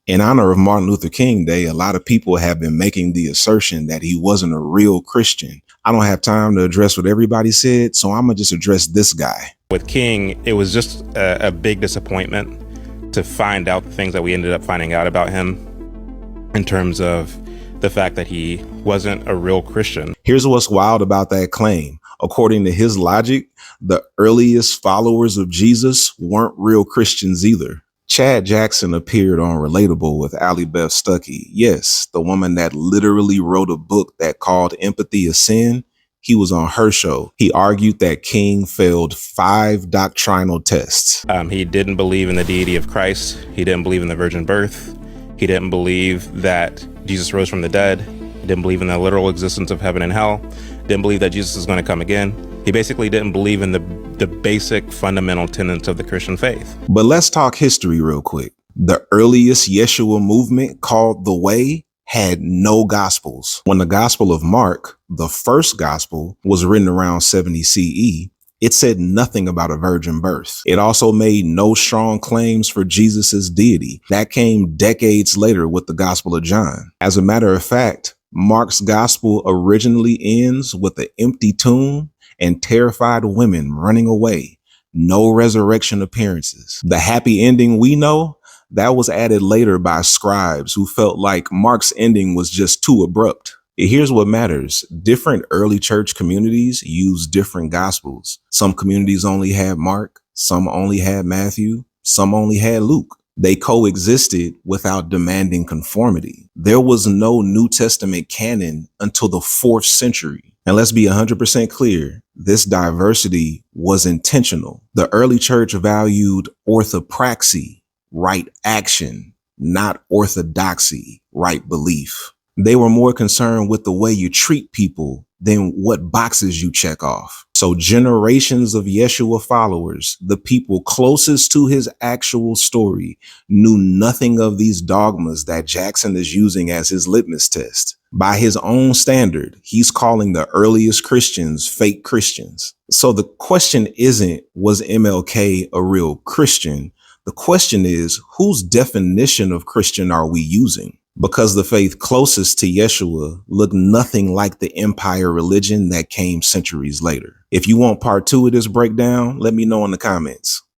In honor of Martin Luther King Day, a lot of people have been making the assertion that he wasn't a real Christian. I don't have time to address what everybody said, so I'm going to just address this guy. With King, it was just a big disappointment to find out the things that we ended up finding out about him in terms of the fact that he wasn't a real Christian. Here's what's wild about that claim. According to his logic, the earliest followers of Jesus weren't real Christians either. Chad Jackson appeared on Relatable with Ally Beth Stuckey. Yes, the woman that literally wrote a book that called Empathy a Sin. He was on her show. He argued that King failed 5 doctrinal tests. He didn't believe in the deity of Christ. He didn't believe in the virgin birth. He didn't believe that Jesus rose from the dead. He didn't believe in the literal existence of heaven and hell. Didn't believe that Jesus is going to come again. He basically didn't believe in the basic fundamental tenets of the Christian faith. But let's talk history real quick. The earliest Yeshua movement, called the Way, had no gospels. When the Gospel of Mark, the first gospel, was written around 70 CE, it said nothing about a virgin birth. It also made no strong claims for Jesus's deity. That came decades later with the Gospel of John. As a matter of fact, Mark's gospel originally ends with an empty tomb and terrified women running away. No resurrection appearances. The happy ending we know, that was added later by scribes who felt like Mark's ending was just too abrupt. Here's what matters. Different early church communities use different gospels. Some communities only had Mark, some only had Matthew, some only had Luke. They coexisted without demanding conformity. There was no New Testament canon until the 4th century. And let's be 100% clear, this diversity was intentional. The early church valued orthopraxy, right action, not orthodoxy, right belief. They were more concerned with the way you treat people than what boxes you check off. So generations of Yeshua followers, the people closest to his actual story, knew nothing of these dogmas that Jackson is using as his litmus test. By his own standard, he's calling the earliest Christians fake Christians. So the question isn't, was MLK a real Christian? The question is, whose definition of Christian are we using? Because the faith closest to Yeshua looked nothing like the empire religion that came centuries later. If you want part 2 of this breakdown, let me know in the comments.